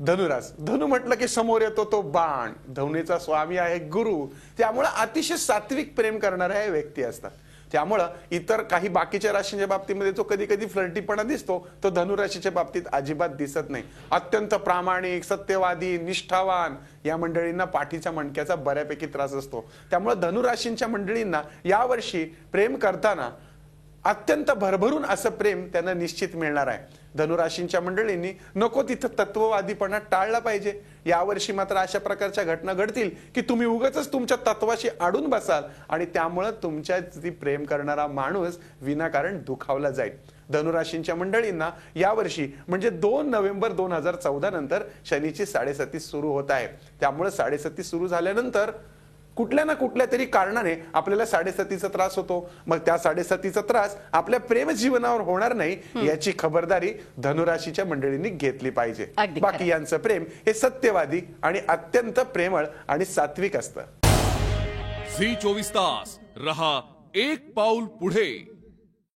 धनुरास, धनु म्हटलं की समोर येतो तो बाण. धनुचा स्वामी आहे गुरु. त्यामुळे अतिशय सात्विक प्रेम करणाऱ्या व्यक्ती असतात. त्यामुळं इतर काही बाकीच्या राशींच्या बाबतीमध्ये जो कधी कधी फ्लर्टीपणा दिसतो तो धनुराशीच्या बाबतीत अजिबात दिसत नाही. अत्यंत प्रामाणिक, सत्यवादी, निष्ठावान या मंडळींना पाठीच्या मणक्याचा बऱ्यापैकी त्रास असतो. त्यामुळे धनुराशींच्या मंडळींना यावर्षी प्रेम करताना अत्यंत भरभरून असं प्रेम त्यांना निश्चित मिळणार आहे. धनुराशींच्या मंडळींनी नको तिथं तत्ववादीपणा टाळला पाहिजे. यावर्षी मात्र अशा प्रकारच्या घटना घडतील की तुम्ही उगाचच तुमच्या तत्वाशी अडून बसाल आणि त्यामुळे तुमच्या प्रेम करणारा माणूस विनाकारण दुखावला जाईल. धनुराशींच्या मंडळींना यावर्षी म्हणजे 2 नोव्हेंबर 2014 नंतर शनीची 7.30 सुरू होत आहे. त्यामुळे 7.30 सुरू झाल्यानंतर कुठल्या ना कुठल्या तरी कारणाने आपल्याला 7.30चा त्रास होतो. मग त्या 7.30चा त्रास आपल्या प्रेम जीवनावर होणार नाही याची खबरदारी धनुराशीच्या मंडळींनी घेतली पाहिजे. बाकी यांचं प्रेम हे सत्यवादी आणि अत्यंत प्रेमळ आणि सात्विक असतं. झी 24 तास रहा एक पाऊल पुढे.